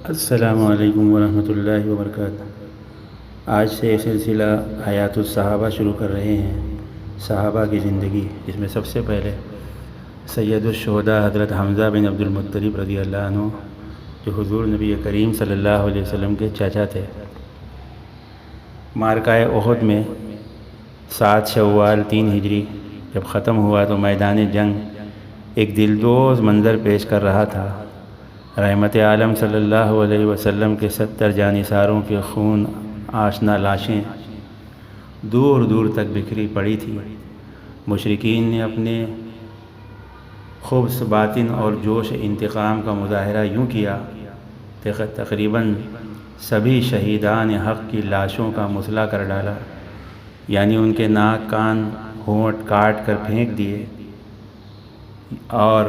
السلام علیکم ورحمۃ اللہ وبرکاتہ۔ آج سے سلسلہ حیات الصحابہ شروع کر رہے ہیں، صحابہ کی زندگی، جس میں سب سے پہلے سید الشہداء حضرت حمزہ بن عبد المطلب رضی اللہ عنہ، جو حضور نبی کریم صلی اللہ علیہ وسلم کے چاچا تھے۔ معرکہ احد میں 7 شوال 3 ہجری جب ختم ہوا تو میدان جنگ ایک دلدوز منظر پیش کر رہا تھا۔ رحمت عالم صلی اللہ علیہ وسلم کے 70 جانثاروں کے خون آشنا لاشیں دور دور تک بکھری پڑی تھی۔ مشرکین نے اپنے خبث باطن اور جوش انتقام کا مظاہرہ یوں کیا کہ تقریباً سبھی شہیدان حق کی لاشوں کا مسئلہ کر ڈالا، یعنی ان کے ناک کان ہونٹ کاٹ کر پھینک دیے اور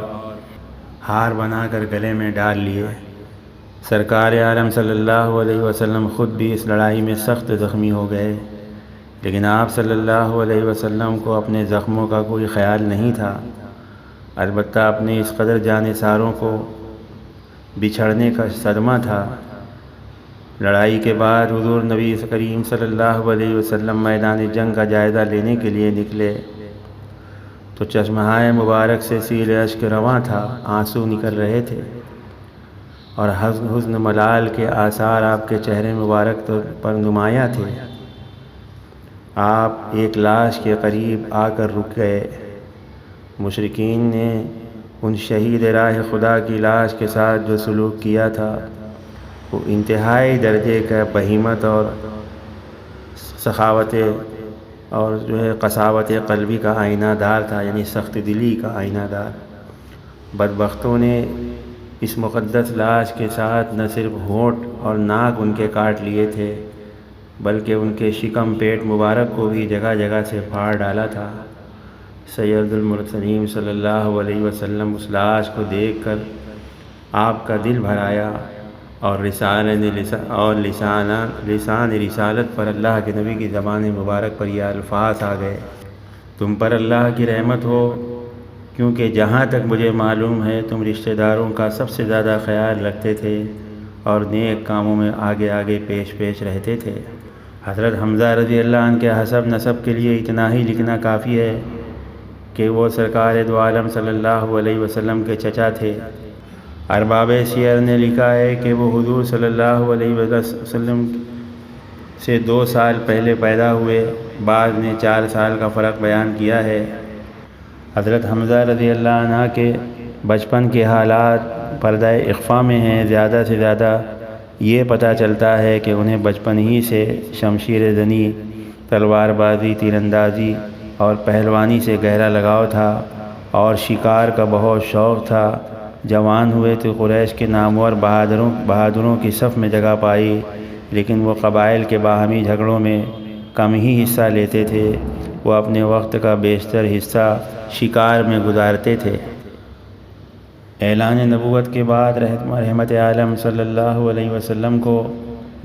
ہار بنا کر گلے میں ڈال لیے۔ سرکار عالم صلی اللہ علیہ وسلم خود بھی اس لڑائی میں سخت زخمی ہو گئے، لیکن آپ صلی اللہ علیہ وسلم کو اپنے زخموں کا کوئی خیال نہیں تھا، البتہ اپنے اس قدر جانثاروں کو بچھڑنے کا صدمہ تھا۔ لڑائی کے بعد حضور نبی کریم صلی اللہ علیہ وسلم میدان جنگ کا جائزہ لینے کے لیے نکلے تو چشمہائے مبارک سے سیل اشک رواں تھا، آنسو نکل رہے تھے اور حزن ملال کے آثار آپ کے چہرے مبارک پر نمایاں تھے۔ آپ ایک لاش کے قریب آ کر رک گئے۔ مشرکین نے ان شہید راہ خدا کی لاش کے ساتھ جو سلوک کیا تھا وہ انتہائی درجے کا بہیمت اور سخاوت اور قساوت قلبی کا آئینہ دار تھا، یعنی سخت دلی کا آئینہ دار۔ بدبختوں نے اس مقدس لاش کے ساتھ نہ صرف ہونٹ اور ناک ان کے کاٹ لیے تھے، بلکہ ان کے شکم پیٹ مبارک کو بھی جگہ جگہ سے پھاڑ ڈالا تھا۔ سید المرسلین صلی اللہ علیہ وسلم اس لاش کو دیکھ کر آپ کا دل بھر آیا اور لسان رسالت پر اللہ کے نبی کی زبان مبارک پر یہ الفاظ آ گئے: تم پر اللہ کی رحمت ہو، کیونکہ جہاں تک مجھے معلوم ہے تم رشتہ داروں کا سب سے زیادہ خیال رکھتے تھے اور نیک کاموں میں آگے آگے پیش رہتے تھے۔ حضرت حمزہ رضی اللہ عنہ کے حسب نسب کے لیے اتنا ہی لکھنا کافی ہے کہ وہ سرکار دو عالم صلی اللہ علیہ وسلم کے چچا تھے۔ ارباب سیر نے لکھا ہے کہ وہ حضور صلی اللہ علیہ وسلم سے 2 سال پہلے پیدا ہوئے، بعض نے 4 سال کا فرق بیان کیا ہے۔ حضرت حمزہ رضی اللہ عنہ کے بچپن کے حالات پردہ اخفاء میں ہیں۔ زیادہ سے زیادہ یہ پتہ چلتا ہے کہ انہیں بچپن ہی سے شمشیر زنی، تلوار بازی، تیر اندازی اور پہلوانی سے گہرا لگاؤ تھا اور شکار کا بہت شوق تھا۔ جوان ہوئے تو قریش کے نامور بہادروں کی صف میں جگہ پائی، لیکن وہ قبائل کے باہمی جھگڑوں میں کم ہی حصہ لیتے تھے۔ وہ اپنے وقت کا بیشتر حصہ شکار میں گزارتے تھے۔ اعلان نبوت کے بعد رحمت عالم صلی اللہ علیہ وسلم کو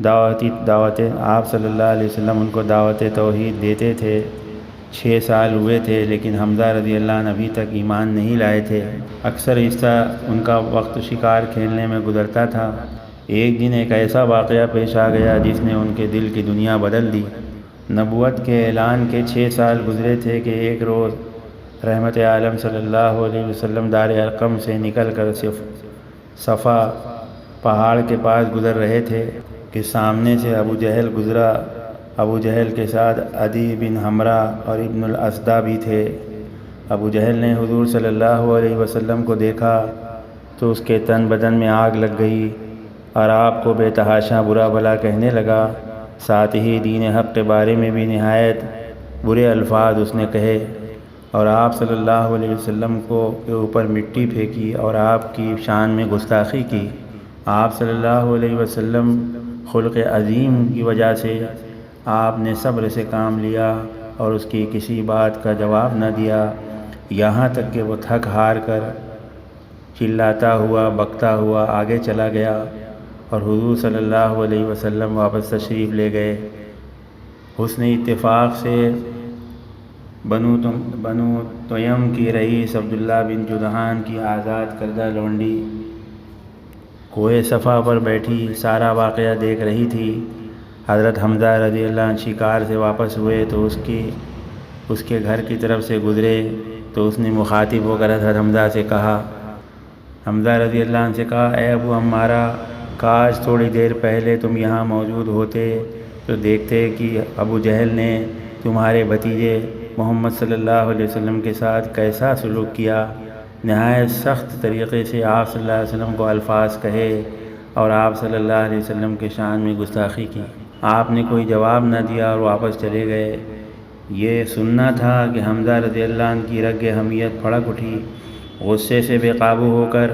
آپ صلی اللہ علیہ وسلم ان کو دعوت توحید دیتے تھے۔ 6 سال ہوئے تھے، لیکن حمزہ رضی اللہ عنہ ابھی تک ایمان نہیں لائے تھے۔ اکثر حصہ ان کا وقت شکار کھیلنے میں گزرتا تھا۔ ایک دن ایک ایسا واقعہ پیش آ گیا جس نے ان کے دل کی دنیا بدل دی۔ نبوت کے اعلان کے 6 سال گزرے تھے کہ ایک روز رحمت عالم صلی اللہ علیہ وسلم دار ارقم سے نکل کر صفا پہاڑ کے پاس گزر رہے تھے کہ سامنے سے ابو جہل گزرا۔ ابو جہل کے ساتھ عدی بن حمرہ اور ابن الاسدہ بھی تھے۔ ابو جہل نے حضور صلی اللہ علیہ وسلم کو دیکھا تو اس کے تن بدن میں آگ لگ گئی اور آپ کو بے تحاشا برا بھلا کہنے لگا۔ ساتھ ہی دین حق کے بارے میں بھی نہایت برے الفاظ اس نے کہے اور آپ صلی اللہ علیہ وسلم کے اوپر مٹی پھینکی اور آپ کی شان میں گستاخی کی۔ آپ صلی اللہ علیہ وسلم خلق عظیم کی وجہ سے آپ نے صبر سے کام لیا اور اس کی کسی بات کا جواب نہ دیا، یہاں تک کہ وہ تھک ہار کر چلاتا ہوا بکتا ہوا آگے چلا گیا اور حضور صلی اللہ علیہ وسلم واپس تشریف لے گئے۔ حسن اتفاق سے بنو تیم کی رئیس عبداللہ بن جدعان کی آزاد کردہ لونڈی کوہ صفا پر بیٹھی سارا واقعہ دیکھ رہی تھی۔ حضرت حمزہ رضی اللہ عنہ شکار سے واپس ہوئے تو اس کے گھر کی طرف سے گزرے تو اس نے مخاطب ہو کر حضرت حمزہ سے کہا، حمزہ رضی اللہ عنہ سے کہا، اے ابو عمارہ، کاش تھوڑی دیر پہلے تم یہاں موجود ہوتے تو دیکھتے کہ ابو جہل نے تمہارے بھتیجے محمد صلی اللہ علیہ وسلم کے ساتھ کیسا سلوک کیا۔ نہایت سخت طریقے سے آپ صلی اللہ علیہ وسلم کو الفاظ کہے اور آپ صلی اللہ علیہ وسلم کے شان میں گستاخی کی۔ آپ نے کوئی جواب نہ دیا اور واپس چلے گئے۔ یہ سننا تھا کہ حمزہ رضی اللہ عنہ کی رگ حمیت بھڑک اٹھی، غصے سے بے قابو ہو کر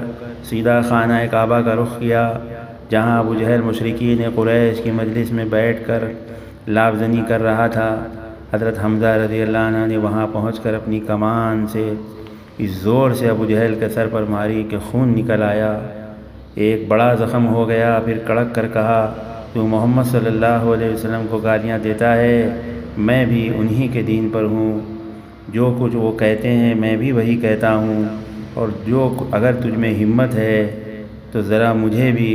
سیدھا خانہ کعبہ کا رخ کیا، جہاں ابو جہل مشرکین قریش کی مجلس میں بیٹھ کر لافزنی کر رہا تھا۔ حضرت حمزہ رضی اللہ عنہ نے وہاں پہنچ کر اپنی کمان سے اس زور سے ابو جہل کے سر پر ماری کہ خون نکل آیا، ایک بڑا زخم ہو گیا۔ پھر کڑک کر کہا، تو محمد صلی اللہ علیہ وسلم کو گالیاں دیتا ہے، میں بھی انہی کے دین پر ہوں، جو کچھ وہ کہتے ہیں میں بھی وہی کہتا ہوں، اور اگر تجھ میں ہمت ہے تو ذرا مجھے بھی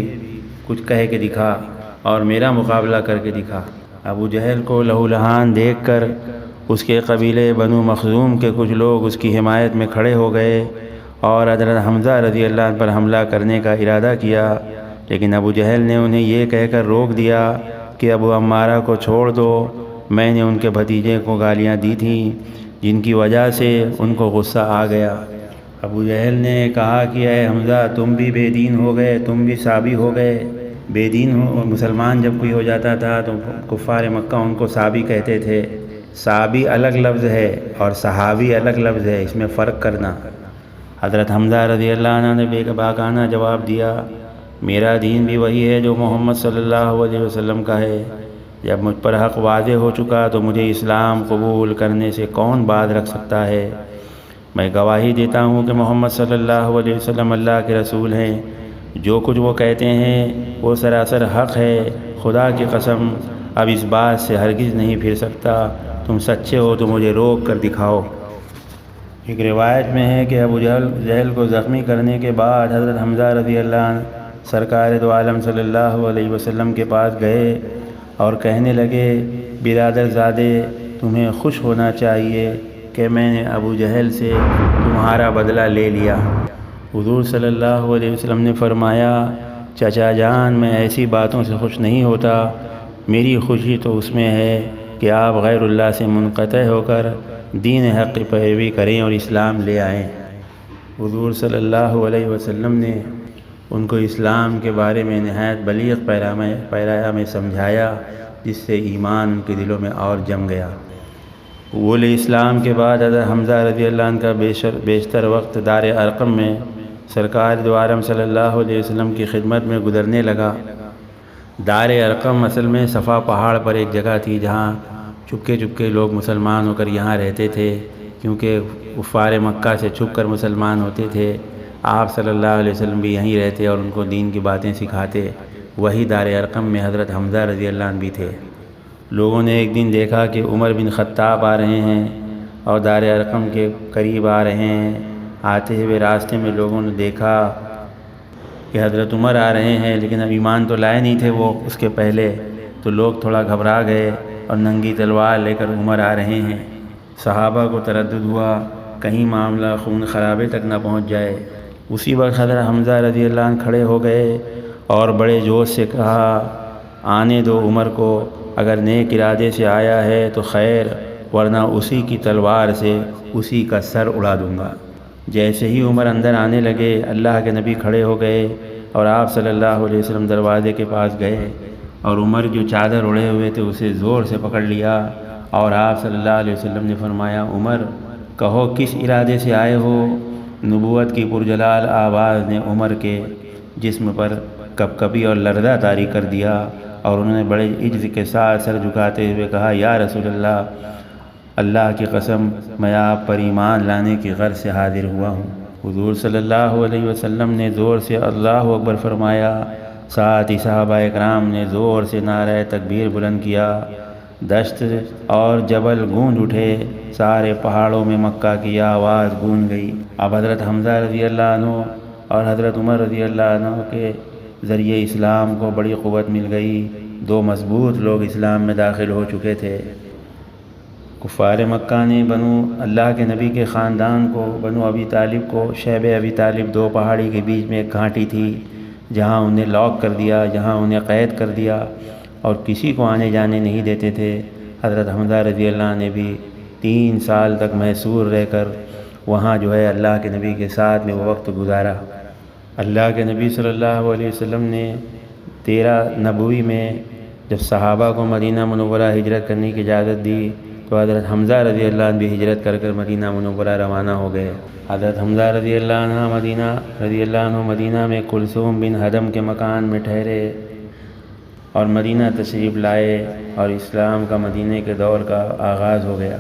کچھ کہہ کے دکھا اور میرا مقابلہ کر کے دکھا۔ ابو جہل کو لہو لہان دیکھ کر اس کے قبیلے بنو مخزوم کے کچھ لوگ اس کی حمایت میں کھڑے ہو گئے اور حضرت حمزہ رضی اللہ عنہ پر حملہ کرنے کا ارادہ کیا، لیکن ابو جہل نے انہیں یہ کہہ کر روک دیا کہ ابو عمارہ کو چھوڑ دو، میں نے ان کے بھتیجے کو گالیاں دی تھیں جن کی وجہ سے ان کو غصہ آ گیا۔ ابو جہل نے کہا کہ اے حمزہ، تم بھی بے دین ہو گئے، تم بھی صابی ہو گئے۔ بے دین مسلمان جب کوئی ہو جاتا تھا تو کفار مکہ ان کو صابی کہتے تھے۔ صابی الگ لفظ ہے اور صحابی الگ لفظ ہے، اس میں فرق کرنا۔ حضرت حمزہ رضی اللہ عنہ نے بے باکانہ جواب دیا، میرا دین بھی وہی ہے جو محمد صلی اللہ علیہ وسلم کا ہے۔ جب مجھ پر حق واضح ہو چکا تو مجھے اسلام قبول کرنے سے کون باز رکھ سکتا ہے؟ میں گواہی دیتا ہوں کہ محمد صلی اللہ علیہ وسلم اللہ کے رسول ہیں، جو کچھ وہ کہتے ہیں وہ سراسر حق ہے۔ خدا کی قسم اب اس بات سے ہرگز نہیں پھر سکتا، تم سچے ہو تو مجھے روک کر دکھاؤ۔ ایک روایت میں ہے کہ ابو جہل کو زخمی کرنے کے بعد حضرت حمزہ رضی اللہ عنہ سرکار دو عالم صلی اللہ علیہ وسلم کے پاس گئے اور کہنے لگے، برادر زادے، تمہیں خوش ہونا چاہیے کہ میں نے ابو جہل سے تمہارا بدلہ لے لیا۔ حضور صلی اللہ علیہ وسلم نے فرمایا، چچا جان، میں ایسی باتوں سے خوش نہیں ہوتا، میری خوشی تو اس میں ہے کہ آپ غیر اللہ سے منقطع ہو کر دین حق کی پیروی کریں اور اسلام لے آئیں۔ حضور صلی اللہ علیہ وسلم نے ان کو اسلام کے بارے میں نہایت بلیغ پیرایا میں سمجھایا، جس سے ایمان ان کے دلوں میں اور جم گیا۔ قبول اسلام کے بعد حضرت حمزہ رضی اللہ عنہ کا بیشتر وقت دار ارقم میں سرکار دو عالم صلی اللہ علیہ وسلم کی خدمت میں گزرنے لگا۔ دار ارقم اصل میں صفا پہاڑ پر ایک جگہ تھی جہاں چپکے چپکے لوگ مسلمان ہو کر یہاں رہتے تھے، کیونکہ کفار مکہ سے چھپ کر مسلمان ہوتے تھے۔ آپ صلی اللہ علیہ وسلم بھی یہیں رہتے اور ان کو دین کی باتیں سکھاتے۔ وہی دار ارقم میں حضرت حمزہ رضی اللہ عنہ بھی تھے۔ لوگوں نے ایک دن دیکھا کہ عمر بن خطاب آ رہے ہیں اور دار ارقم کے قریب آ رہے ہیں۔ آتے ہوئے راستے میں لوگوں نے دیکھا کہ حضرت عمر آ رہے ہیں، لیکن اب ایمان تو لائے نہیں تھے وہ اس کے پہلے، تو لوگ تھوڑا گھبرا گئے اور ننگی تلوار لے کر عمر آ رہے ہیں۔ صحابہ کو تردد ہوا کہیں معاملہ خون خرابے تک نہ پہنچ جائے۔ اسی وقت حضرت حمزہ رضی اللہ عنہ کھڑے ہو گئے اور بڑے جوش سے کہا، آنے دو عمر کو، اگر نیک ارادے سے آیا ہے تو خیر، ورنہ اسی کی تلوار سے اسی کا سر اڑا دوں گا۔ جیسے ہی عمر اندر آنے لگے، اللہ کے نبی کھڑے ہو گئے اور آپ صلی اللہ علیہ وسلم دروازے کے پاس گئے اور عمر جو چادر اڑے ہوئے تھے اسے زور سے پکڑ لیا اور آپ صلی اللہ علیہ وسلم نے فرمایا، عمر، کہو کس ارادے سے آئے ہو؟ نبوت کی پرجلال آواز نے عمر کے جسم پر کپکپی اور لرزہ طاری کر دیا اور انہوں نے بڑے عجز کے ساتھ سر جھکاتے ہوئے کہا، یا رسول اللہ، اللہ کی قسم میں آپ پر ایمان لانے کی غرض سے حاضر ہوا ہوں۔ حضور صلی اللہ علیہ وسلم نے زور سے اللہ اکبر فرمایا، ساتھ ہی صحابہ اکرام نے زور سے نعرہ تکبیر بلند کیا۔ دشت اور جبل گونج اٹھے، سارے پہاڑوں میں مکہ کی آواز گونج گئی۔ اب حضرت حمزہ رضی اللہ عنہ اور حضرت عمر رضی اللہ عنہ کے ذریعے اسلام کو بڑی قوت مل گئی، 2 مضبوط لوگ اسلام میں داخل ہو چکے تھے۔ کفار مکہ نے بنو اللہ کے نبی کے خاندان کو، بنو ابی طالب کو، شیب ابی طالب 2 پہاڑی کے بیچ میں ایک گھاٹی تھی جہاں انہیں لاک کر دیا، جہاں انہیں قید کر دیا اور کسی کو آنے جانے نہیں دیتے تھے۔ حضرت حمزہ رضی اللہ عنہ نے بھی 3 سال تک محصور رہ کر وہاں جو ہے اللہ کے نبی کے ساتھ میں وہ وقت گزارا۔ اللہ کے نبی صلی اللہ علیہ وسلم نے 13 نبوی میں جب صحابہ کو مدینہ منورہ ہجرت کرنے کی اجازت دی تو حضرت حمزہ رضی اللہ عنہ بھی ہجرت کر کر مدینہ منورہ روانہ ہو گئے۔ حضرت حمزہ رضی اللہ عنہ مدینہ میں کلثوم بن ہدم کے مکان میں ٹھہرے اور مدینہ تشریف لائے اور اسلام کا مدینہ کے دور کا آغاز ہو گیا۔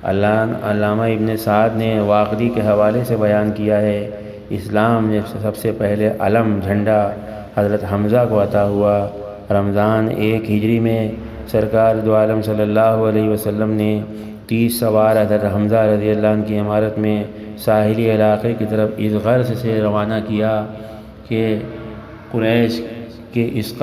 علامہ ابن سعد نے واقدی کے حوالے سے بیان کیا ہے، اسلام میں سب سے پہلے علم جھنڈا حضرت حمزہ کو عطا ہوا۔ رمضان 1 ہجری میں سرکار دو عالم صلی اللہ علیہ وسلم نے 30 سوار حضرت حمزہ رضی اللہ عنہ کی عمارت میں ساحلی علاقے کی طرف اس غرض سے روانہ کیا کہ قریش کے اس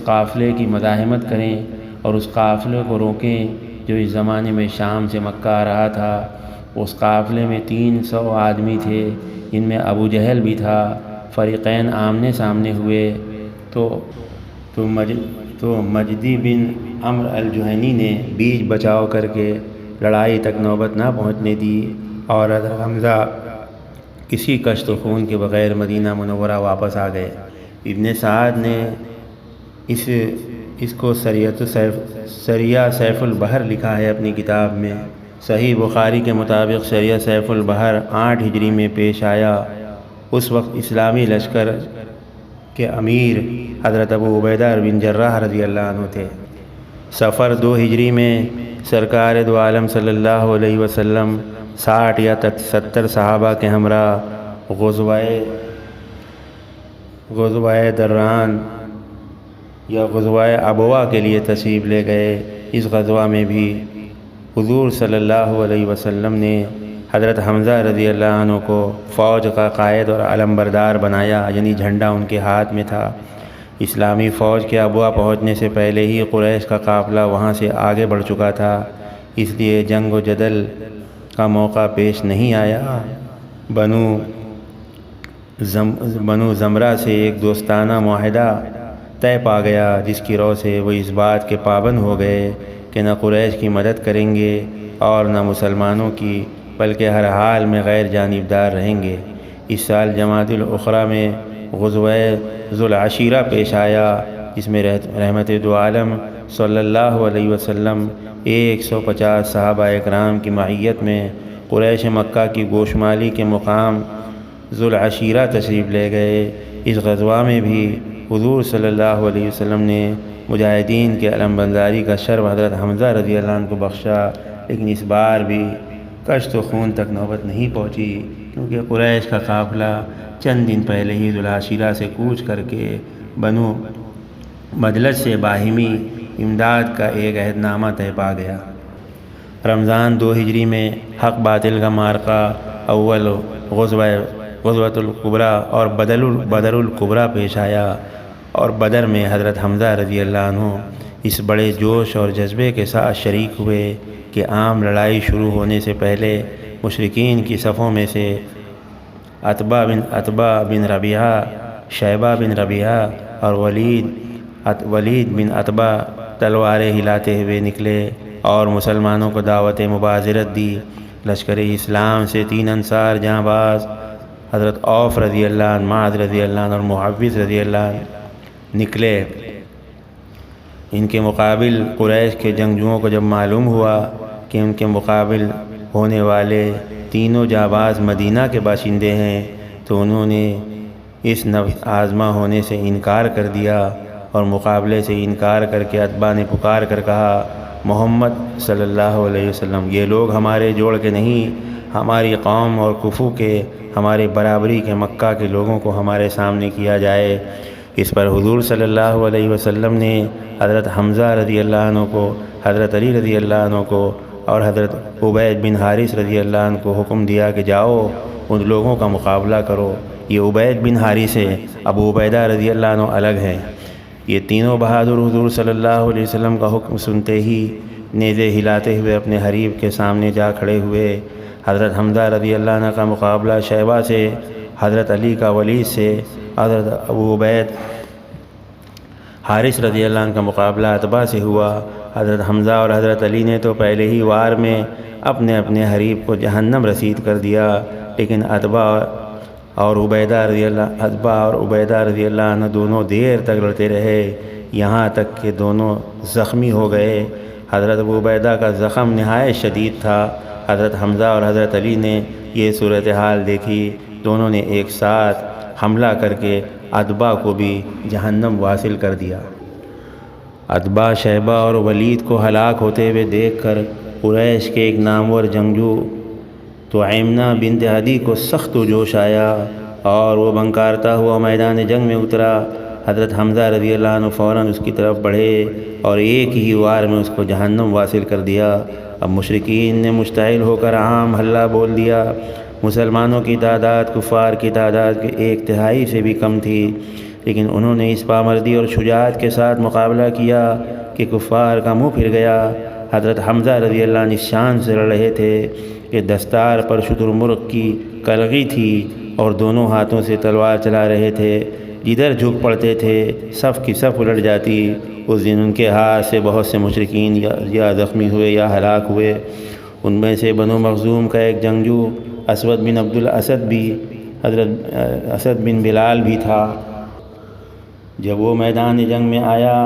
قافلے کی مزاحمت کریں اور اس قافلے کو روکیں جو اس زمانے میں شام سے مکہ آ رہا تھا۔ اس قافلے میں 300 آدمی تھے، ان میں ابو جہل بھی تھا۔ فریقین آمنے سامنے ہوئے تو مجدی بن عمر الجہنی نے بیچ بچاؤ کر کے لڑائی تک نوبت نہ پہنچنے دی اور حضرت حمزہ کسی کشت و خون کے بغیر مدینہ منورہ واپس آ گئے۔ ابن سعد نے اس کو سریہ سیف البحر لکھا ہے اپنی کتاب میں۔ صحیح بخاری کے مطابق سریہ سیف البحر 8 ہجری میں پیش آیا۔ اس وقت اسلامی لشکر کے امیر حضرت ابو عبیدہ بن جراح رضی اللہ عنہ تھے۔ صفر 2 ہجری میں سرکار دو عالم صلی اللہ علیہ وسلم 60 یا 70 صحابہ کے ہمراہ غزوہ دران یا غزوہ ابوا کے لیے تشریف لے گئے۔ اس غزوہ میں بھی حضور صلی اللہ علیہ وسلم نے حضرت حمزہ رضی اللہ عنہ کو فوج کا قائد اور علم بردار بنایا، یعنی جھنڈا ان کے ہاتھ میں تھا۔ اسلامی فوج کے ابوا پہنچنے سے پہلے ہی قریش کا قافلہ وہاں سے آگے بڑھ چکا تھا، اس لیے جنگ و جدل کا موقع پیش نہیں آیا۔ بنو زمرہ سے ایک دوستانہ معاہدہ طے پا گیا، جس کی رو سے وہ اس بات کے پابند ہو گئے کہ نہ قریش کی مدد کریں گے اور نہ مسلمانوں کی، بلکہ ہر حال میں غیر جانبدار رہیں گے۔ اس سال جمادی الاخری میں غزوہ ذو العشیرہ پیش آیا، جس میں رحمت دو عالم صلی اللہ علیہ وسلم 150 صحابہ اکرام کی معیت میں قریش مکہ کی گوشمالی کے مقام ذو العشیرہ تشریف لے گئے۔ اس غزوہ میں بھی حضور صلی اللہ علیہ وسلم نے مجاہدین کے علم برداری کا شرف حضرت حمزہ رضی اللہ عنہ کو بخشا، لیکن اس بار بھی کشت و خون تک نوبت نہیں پہنچی، کیونکہ قریش کا قافلہ چند دن پہلے ہی ذو العشیرہ سے کوچ کر کے بنو مدلج سے باہمی امداد کا ایک عہد نامہ طے پا گیا۔ رمضان 2 ہجری میں حق باطل کا معرکہ اول غزوۃ الکبریٰ اور بدر الکبریٰ پیش آیا، اور بدر میں حضرت حمزہ رضی اللہ عنہ اس بڑے جوش اور جذبے کے ساتھ شریک ہوئے کہ عام لڑائی شروع ہونے سے پہلے مشرکین کی صفوں میں سے عتبہ بن ربیعہ، شیبہ بن ربیعہ اور ولید بن عتبہ تلواریں ہلاتے ہوئے نکلے اور مسلمانوں کو دعوت مبازرت دی۔ لشکر اسلام سے 3 انصار جہاں باز حضرت عوف رضی اللہ عنہ، معاذ رضی اللہ عنہ اور محوذ رضی اللہ عنہ نکلے۔ ان کے مقابل قریش کے جنگجوؤں کو جب معلوم ہوا کہ ان کے مقابل ہونے والے تینوں جانباز مدینہ کے باشندے ہیں تو انہوں نے اس آزما ہونے سے انکار کر دیا اور مقابلے سے انکار کر کے عتبہ نے پکار کر کہا، محمد صلی اللہ علیہ وسلم، یہ لوگ ہمارے جوڑ کے نہیں، ہماری قوم اور کفو کے، ہمارے برابری کے مکہ کے لوگوں کو ہمارے سامنے کیا جائے۔ اس پر حضور صلی اللہ علیہ وسلم نے حضرت حمزہ رضی اللہ عنہ کو، حضرت علی رضی اللہ عنہ کو اور حضرت عبید بن حارث رضی اللہ عنہ کو حکم دیا کہ جاؤ ان لوگوں کا مقابلہ کرو۔ یہ عبید بن حارث ہے، ابو عبیدہ رضی اللہ عنہ الگ ہیں۔ یہ تینوں بہادر حضور صلی اللہ علیہ وسلم کا حکم سنتے ہی نیزے ہلاتے ہوئے اپنے حریف کے سامنے جا کھڑے ہوئے۔ حضرت حمزہ رضی اللہ عنہ کا مقابلہ شیبہ سے، حضرت علی کا ولید سے، حضرت ابو عبید حارث رضی اللہ عنہ کا مقابلہ عتبہ سے ہوا۔ حضرت حمزہ اور حضرت علی نے تو پہلے ہی وار میں اپنے اپنے حریف کو جہنم رسید کر دیا، لیکن عتبہ اور عبیدہ رضی اللہ عنہ دونوں دیر تک لڑتے رہے، یہاں تک کہ دونوں زخمی ہو گئے۔ حضرت ابو عبیدہ کا زخم نہایت شدید تھا۔ حضرت حمزہ اور حضرت علی نے یہ صورتحال دیکھی، دونوں نے ایک ساتھ حملہ کر کے عتبہ کو بھی جہنم واصل کر دیا۔ عتبہ، شیبہ اور ولید کو ہلاک ہوتے ہوئے دیکھ کر قریش کے ایک نامور جنگجو طعیمہ بنت عدی کو سخت جوش آیا اور وہ بنکارتا ہوا میدان جنگ میں اترا۔ حضرت حمزہ رضی اللہ عنہ فوراً اس کی طرف بڑھے اور ایک ہی وار میں اس کو جہنم واصل کر دیا۔ اب مشرکین نے مشتعل ہو کر عام حلہ بول دیا۔ مسلمانوں کی تعداد کفار کی تعداد کے 1/3 سے بھی کم تھی، لیکن انہوں نے اس پامردی اور شجاعت کے ساتھ مقابلہ کیا کہ کفار کا منہ پھر گیا۔ حضرت حمزہ رضی اللہ عنہ اس شان سے لڑ رہے تھے کہ دستار پر شتر مرغ کی کلغی تھی اور دونوں ہاتھوں سے تلوار چلا رہے تھے۔ جدھر جھک پڑتے تھے صف کی صف الٹ جاتی۔ اس دن ان کے ہاتھ سے بہت سے مشرکین یا زخمی ہوئے یا ہلاک ہوئے۔ ان میں سے بنو مخزوم کا ایک جنگجو اسود بن عبد الاسد بھی، حضرت اسد بن بلال بھی تھا۔ جب وہ میدان جنگ میں آیا،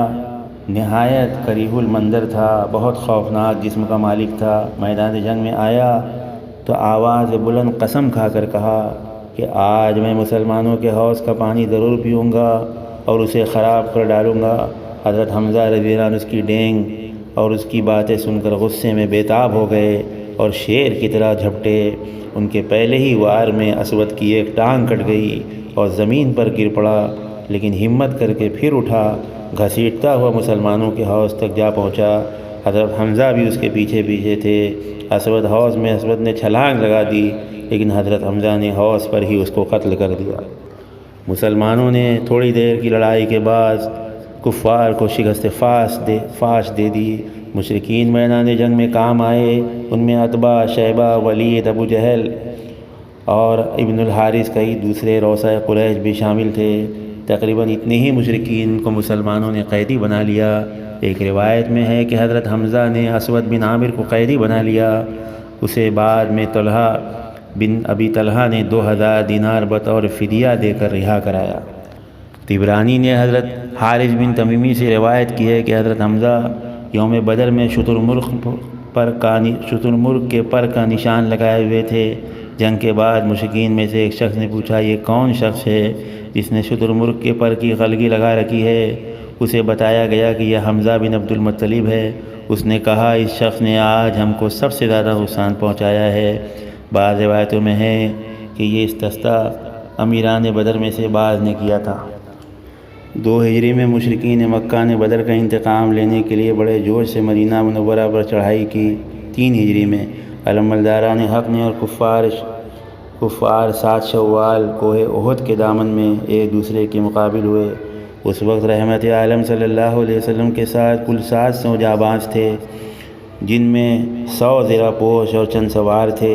نہایت کریہ المنظر تھا، بہت خوفناک جسم کا مالک تھا۔ میدان جنگ میں آیا تو آواز بلند قسم کھا کر کہا کہ آج میں مسلمانوں کے حوض کا پانی ضرور پیوں گا اور اسے خراب کر ڈالوں گا۔ حضرت حمزہ رضی اللہ عنہ اس کی ڈینگ اور اس کی باتیں سن کر غصے میں بےتاب ہو گئے اور شیر کی طرح جھپٹے۔ ان کے پہلے ہی وار میں اسود کی ایک ٹانگ کٹ گئی اور زمین پر گر پڑا، لیکن ہمت کر کے پھر اٹھا، گھسیٹتا ہوا مسلمانوں کے حوض تک جا پہنچا۔ حضرت حمزہ بھی اس کے پیچھے پیچھے تھے۔ اسود حوض میں اسود نے چھلانگ لگا دی، لیکن حضرت حمزہ نے حوض پر ہی اس کو قتل کر دیا۔ مسلمانوں نے تھوڑی دیر کی لڑائی کے بعد کفار کو شکست فاش دے دی۔ مشرکین میدان جنگ میں کام آئے۔ ان میں عتبہ، شیبہ، ولید، ابو جہل اور ابن الحارث کئی دوسرے رؤساء قریش بھی شامل تھے۔ تقریباً اتنے ہی مشرکین کو مسلمانوں نے قیدی بنا لیا۔ ایک روایت میں ہے کہ حضرت حمزہ نے اسود بن عامر کو قیدی بنا لیا، اسے بعد میں طلحہ بن ابی طلحہ نے 2000 دینار بطور فدیہ دے کر رہا کرایا۔ طبرانی نے حضرت حارث بن تمیمی سے روایت کی ہے کہ حضرت حمزہ یوم بدر میں شتر مرغ کے پر کا نشان لگائے ہوئے تھے۔ جنگ کے بعد مشرکین میں سے ایک شخص نے پوچھا، یہ کون شخص ہے جس نے شتر مرغ کے پر کی غلگی لگا رکھی ہے؟ اسے بتایا گیا کہ یہ حمزہ بن عبد المطلب ہے۔ اس نے کہا، اس شخص نے آج ہم کو سب سے زیادہ نقصان پہنچایا ہے۔ بعض روایتوں میں ہے کہ یہ استسقا امیران بدر میں سے بعض نے کیا تھا۔ 2 ہجری میں مشرکین مکہ نے بدر کا انتقام لینے کے لیے بڑے جوش سے مدینہ منورہ پر چڑھائی کی۔ 3 ہجری میں علمبرداران حق نے اور کفار 7 شوال کوہ احد کے دامن میں ایک دوسرے کے مقابل ہوئے۔ اس وقت رحمت عالم صلی اللہ علیہ وسلم کے ساتھ کل 700 جانباز تھے، جن میں 100 زرہ پوش اور چند سوار تھے۔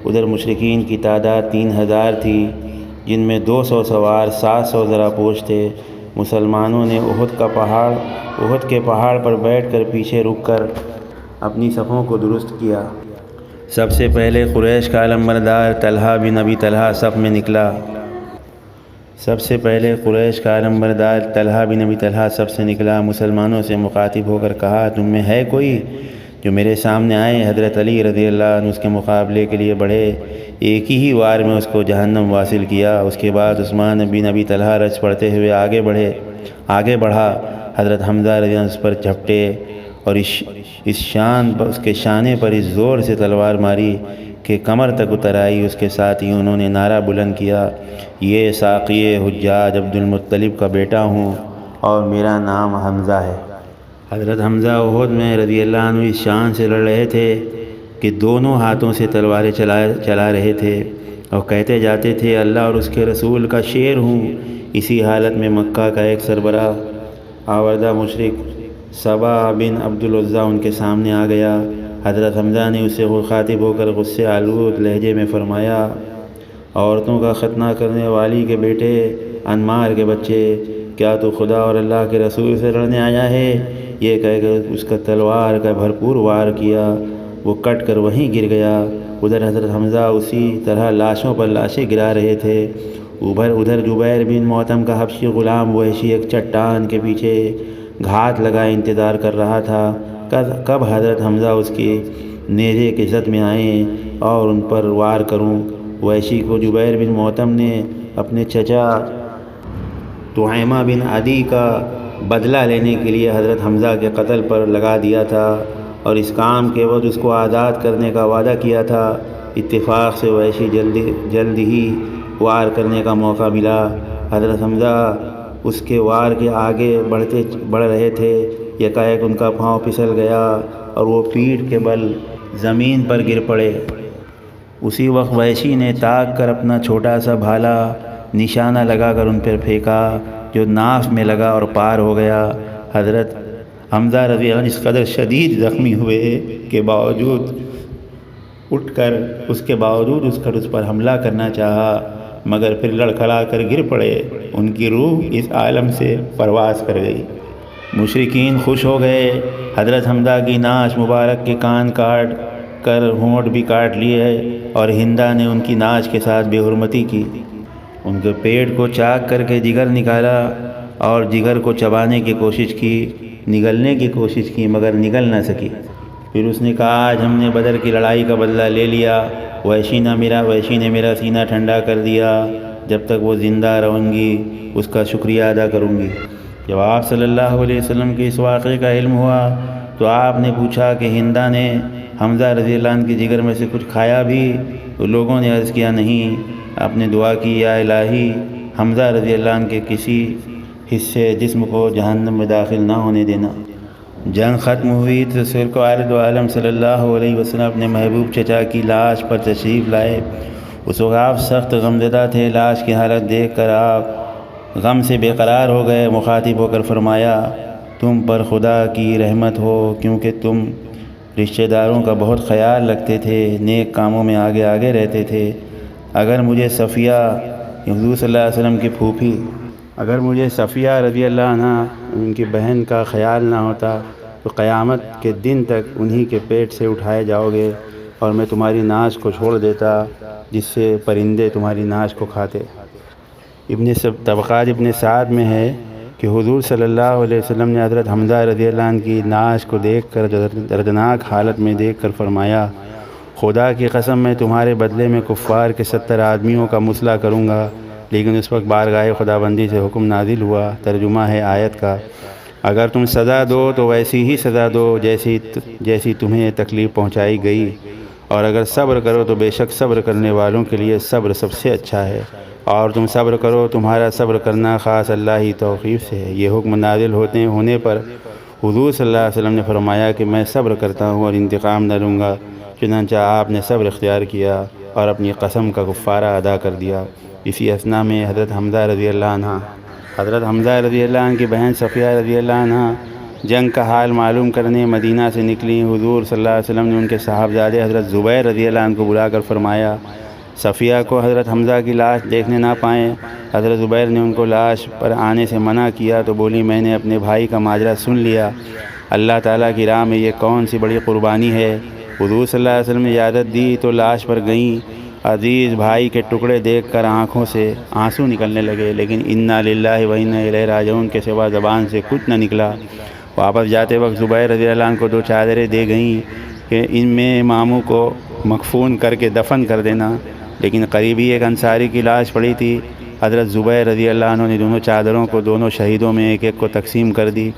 ادھر مشرکین کی تعداد 3000 تھی، جن میں 200 سوار 700 زرہ پوش تھے۔ مسلمانوں نے احد کے پہاڑ پر بیٹھ کر پیچھے رک کر اپنی صفوں کو درست کیا۔ سب سے پہلے قریش کا علمبردار طلحہ بن ابی طلحہ صف میں نکلا۔ سب سے نکلا، مسلمانوں سے مخاطب ہو کر کہا، تم میں ہے کوئی جو میرے سامنے آئے؟ حضرت علی رضی اللہ عنہ اس کے مقابلے کے لیے بڑھے، ایک ہی وار میں اس کو جہنم واصل کیا۔ اس کے بعد عثمان بن ابی طلحہ رچ پڑتے ہوئے آگے بڑھا۔ حضرت حمزہ رضی اللہ عنہ اس پر جھپٹے اور اس کے شانے پر اس زور سے تلوار ماری کہ کمر تک اتر آئی۔ اس کے ساتھ ہی انہوں نے نعرہ بلند کیا، یہ ساقی حجاج عبد المطلب کا بیٹا ہوں اور میرا نام حمزہ ہے۔ حضرت حمزہ احد میں رضی اللہ عنہ اس شان سے لڑ رہے تھے کہ دونوں ہاتھوں سے تلواریں چلا رہے تھے۔ اور کہتے جاتے تھے اللہ اور اس کے رسول کا شیر ہوں۔ اسی حالت میں مکہ کا ایک سربراہ آوردہ مشرک سبا بن عبد العزیٰ ان کے سامنے آ گیا۔ حضرت حمزہ نے اسے خاطب ہو کر غصے آلود لہجے میں فرمایا، عورتوں کا ختنہ کرنے والی کے بیٹے، انمار کے بچے، کیا تو خدا اور اللہ کے رسول سے لڑنے آیا ہے؟ یہ کہہ کر اس کا تلوار کا بھرپور وار کیا، وہ کٹ کر وہیں گر گیا۔ ادھر حضرت حمزہ اسی طرح لاشوں پر لاشیں گرا رہے تھے۔ ادھر جبیر بن محتم کا حبشی غلام وحشی ایک چٹان کے پیچھے گھات لگائے انتظار کر رہا تھا کب حضرت حمزہ اس کی نیزے کے زد میں آئیں اور ان پر وار کروں۔ وحشی کو جبیر بن محتم نے اپنے چچا طعیمہ بن عدی کا بدلہ لینے کے لیے حضرت حمزہ کے قتل پر لگا دیا تھا اور اس کام کے وقت اس کو آزاد کرنے کا وعدہ کیا تھا۔ اتفاق سے وحشی جلد ہی وار کرنے کا موقع ملا۔ حضرت حمزہ اس کے وار کے آگے بڑھ رہے تھے، یکایک ان کا پاؤں پھسل گیا اور وہ پیٹھ کے بل زمین پر گر پڑے۔ اسی وقت وحشی نے تاک کر اپنا چھوٹا سا بھالا نشانہ لگا کر ان پر پھینکا، جو ناف میں لگا اور پار ہو گیا۔ حضرت حمزہ رضی اللہ عنہ اس قدر شدید زخمی ہوئے کہ باوجود اس پر حملہ کرنا چاہا، مگر پھر لڑکھڑا کر گر پڑے۔ ان کی روح اس عالم سے پرواز کر گئی۔ مشرکین خوش ہو گئے۔ حضرت حمزہ کی ناش مبارک کے کان کاٹ کر ہونٹ بھی کاٹ لیے اور ہندا نے ان کی ناش کے ساتھ بے حرمتی کی۔ ان کے پیٹ کو چاک کر کے جگر نکالا اور جگر کو چبانے کی کوشش کی، نگلنے کی کوشش کی مگر نگل نہ سکی۔ پھر اس نے کہا آج ہم نے بدر کی لڑائی کا بدلہ لے لیا، وحشی نے میرا سینہ ٹھنڈا کر دیا، جب تک وہ زندہ رہوں گی اس کا شکریہ ادا کروں گی۔ جب آپ صلی اللہ علیہ وسلم کے اس واقعے کا علم ہوا تو آپ نے پوچھا کہ ہندا نے حمزہ رضی اللہ عنہ کی جگر میں سے کچھ کھایا بھی؟ تو لوگوں نے عرض کیا نہیں۔ آپ نے دعا کی یا الہی حمزہ رضی اللہ عنہ کے کسی حصے جسم کو جہنم میں داخل نہ ہونے دینا۔ جنگ ختم ہوئی تو رسول کو عالم صلی اللہ علیہ وسلم اپنے محبوب چچا کی لاش پر تشریف لائے۔ اس وقت آپ سخت غمزدہ تھے۔ لاش کی حالت دیکھ کر آپ غم سے بے قرار ہو گئے۔ مخاطب ہو کر فرمایا تم پر خدا کی رحمت ہو، کیونکہ تم رشتہ داروں کا بہت خیال رکھتے تھے، نیک کاموں میں آگے رہتے تھے۔ اگر مجھے صفیہ حضور صلی اللہ علیہ وسلم کی پھوپھی صفیہ رضی اللہ عنہ ان کی بہن کا خیال نہ ہوتا تو قیامت کے دن تک انہی کے پیٹ سے اٹھائے جاؤ گے اور میں تمہاری ناش کو چھوڑ دیتا جس سے پرندے تمہاری ناش کو کھاتے۔ طبقات ابن سعد میں ہے کہ حضور صلی اللہ علیہ وسلم نے حضرت حمزہ رضی اللہ عنہ کی ناش کو دیکھ کر دردناک حالت میں دیکھ کر فرمایا خدا کی قسم میں تمہارے بدلے میں کفار کے 70 آدمیوں کا مسئلہ کروں گا۔ لیکن اس وقت بارگاہ خداوندی سے حکم نازل ہوا۔ ترجمہ ہے آیت کا، اگر تم سزا دو تو ویسی ہی سزا دو جیسی تمہیں تکلیف پہنچائی گئی، اور اگر صبر کرو تو بے شک صبر کرنے والوں کے لیے صبر سب سے اچھا ہے، اور تم صبر کرو، تمہارا صبر کرنا خاص اللہ ہی توفیق سے ہے۔ یہ حکم نازل ہونے پر حضور صلی اللہ علیہ وسلم نے فرمایا کہ میں صبر کرتا ہوں اور انتقام نہ لوں گا۔ چنانچہ آپ نے صبر اختیار کیا اور اپنی قسم کا کفارہ ادا کر دیا۔ اسی اثنا میں حضرت حمزہ رضی اللہ عنہ کی بہن صفیہ رضی اللہ عنہ جنگ کا حال معلوم کرنے مدینہ سے نکلیں۔ حضور صلی اللہ علیہ وسلم نے ان کے صاحبزادے حضرت زبیر رضی اللہ عنہ کو بلا کر فرمایا صفیہ کو حضرت حمزہ کی لاش دیکھنے نہ پائیں۔ حضرت زبیر نے ان کو لاش پر آنے سے منع کیا تو بولی میں نے اپنے بھائی کا ماجرا سن لیا، اللہ تعالیٰ کی راہ میں یہ کون سی بڑی قربانی ہے۔ حضور صلی اللہ علیہ وسلم نے اجازت دی تو لاش پر گئیں۔ عزیز بھائی کے ٹکڑے دیکھ کر آنکھوں سے آنسو نکلنے لگے، لیکن انا للہ و انا الیہ راجعون کے سوا زبان سے کچھ نہ نکلا۔ واپس جاتے وقت زبیر رضی اللہ عنہ کو 2 چادریں دے گئیں کہ ان میں ماموں کو مکفون کر کے دفن کر دینا، لیکن قریبی ایک انصاری کی لاش پڑی تھی۔ حضرت زبیر رضی اللہ عنہ نے دونوں چادروں کو دونوں شہیدوں میں ایک ایک کو تقسیم کر دی۔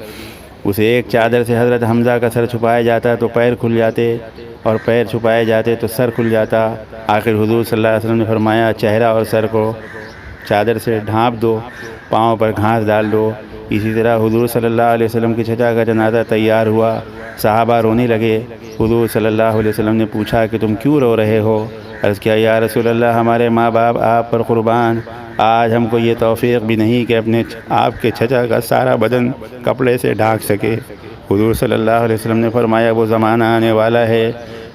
اسے ایک چادر سے حضرت حمزہ کا سر چھپایا جاتا تو پیر کھل جاتے، اور پیر چھپائے جاتے تو سر کھل جاتا۔ آخر حضور صلی اللہ علیہ وسلم نے فرمایا چہرہ اور سر کو چادر سے ڈھانپ دو، پاؤں پر گھاس ڈال دو۔ اسی طرح حضور صلی اللہ علیہ وسلم کی چچا کا جنازہ تیار ہوا۔ صحابہ رونے لگے۔ حضور صلی اللہ علیہ وسلم نے پوچھا کہ تم کیوں رو رہے ہو؟ عرض کیا یا رسول اللہ ہمارے ماں باپ آپ پر قربان، آج ہم کو یہ توفیق بھی نہیں کہ اپنے آپ کے چچا کا سارا بدن کپڑے سے ڈھانک سکے۔ حضور صلی اللہ علیہ وسلم نے فرمایا وہ زمانہ آنے والا ہے،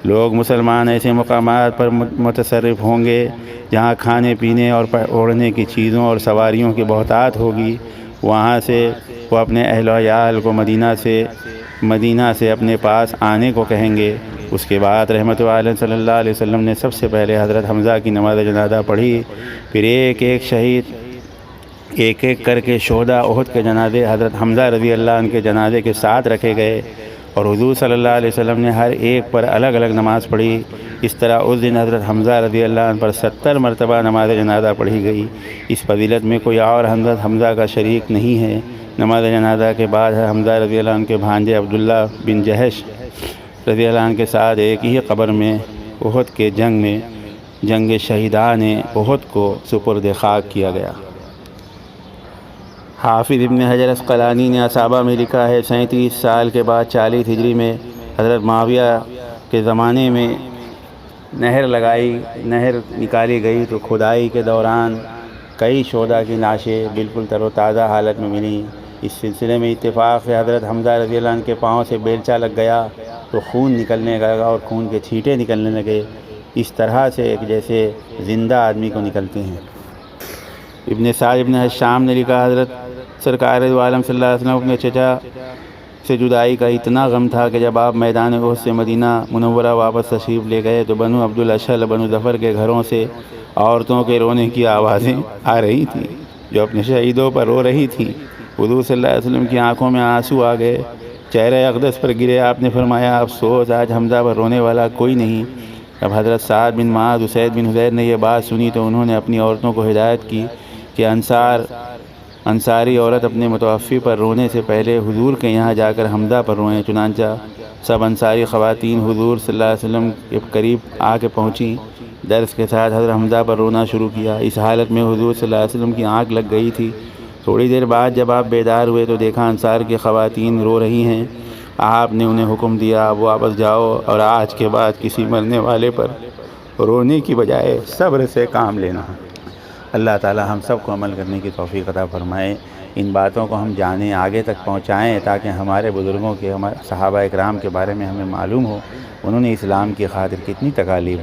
لوگ مسلمان ایسے مقامات پر متصرف ہوں گے جہاں کھانے پینے اور اوڑھنے کی چیزوں اور سواریوں کی بہتات ہوگی، وہاں سے وہ اپنے اہل و عیال کو مدینہ سے اپنے پاس آنے کو کہیں گے۔ اس کے بعد رحمت عالم صلی اللہ علیہ وسلم نے سب سے پہلے حضرت حمزہ کی نماز جنازہ پڑھی، پھر ایک ایک کر کے شہداء احد کے جنازے حضرت حمزہ رضی اللہ عنہ کے جنازے کے ساتھ رکھے گئے، اور حضور صلی اللہ علیہ وسلم نے ہر ایک پر الگ الگ نماز پڑھی۔ اس طرح اس دن حضرت حمزہ رضی اللہ عنہ پر 70 مرتبہ نماز جنازہ پڑھی گئی۔ اس فضیلت میں کوئی اور حضرت حمزہ کا شریک نہیں ہے۔ نماز جنازہ کے بعد حمزہ رضی اللہ عنہ کے بھانجے عبداللہ بن جہش رضی اللہ عنہ کے ساتھ ایک ہی قبر میں احد کے جنگ شہیدان احد کو سپرد خاک کیا گیا۔ حافظ ابن حجر عسقلانی نے اصابہ میں لکھا ہے 37 سال کے بعد 40 ہجری میں حضرت معاویہ کے زمانے میں نہر نکالی گئی تو کھدائی کے دوران کئی شہداء کی لاشیں بالکل تر و تازہ حالت میں ملیں۔ اس سلسلے میں اتفاق سے حضرت حمزہ رضی اللہ عنہ کے پاؤں سے بیلچہ لگ گیا تو خون نکلنے لگا اور خون کے چھینٹے نکلنے لگے، اس طرح سے جیسے زندہ آدمی کو نکلتے ہیں۔ ابن سعد ابن حشام نے لکھا حضرت سرکار دو عالم صلی اللہ علیہ وسلم اپنے چچا سے جدائی کا اتنا غم تھا کہ جب آپ میدان احد سے مدینہ منورہ واپس تشریف لے گئے تو بنو عبد الاشہل بنو ظفر کے گھروں سے عورتوں کے رونے کی آوازیں آ رہی تھیں جو اپنے شہیدوں پر رو رہی تھیں۔ حضور صلی اللہ علیہ وسلم کی آنکھوں میں آنسو آ گئے، چہرہ اقدس پر گرے۔ آپ نے فرمایا افسوس، آج حمزہ پر رونے والا کوئی نہیں۔ اب حضرت سعد بن معاذ اسید بن حضیر نے یہ بات سنی تو انہوں نے اپنی عورتوں کو ہدایت کی کہ انصاری عورت اپنے متوفی پر رونے سے پہلے حضور کے یہاں جا کر حمزہ پر روئیں۔ چنانچہ سب انصاری خواتین حضور صلی اللہ علیہ وسلم کے قریب آ کے پہنچیں، درس کے ساتھ حضرت حمزہ پر رونا شروع کیا۔ اس حالت میں حضور صلی اللہ علیہ وسلم کی آنکھ لگ گئی تھی۔ تھوڑی دیر بعد جب آپ بیدار ہوئے تو دیکھا انصار کی خواتین رو رہی ہیں۔ آپ نے انہیں حکم دیا اب واپس جاؤ اور آج کے بعد کسی مرنے والے پر رونے کی بجائے صبر سے کام لینا۔ اللہ تعالی ہم سب کو عمل کرنے کی توفیق عطا فرمائے۔ ان باتوں کو ہم جانیں، آگے تک پہنچائیں تاکہ ہمارے بزرگوں کے، ہمارے صحابہ اکرام کے بارے میں ہمیں معلوم ہو انہوں نے اسلام کی خاطر کتنی تکالیف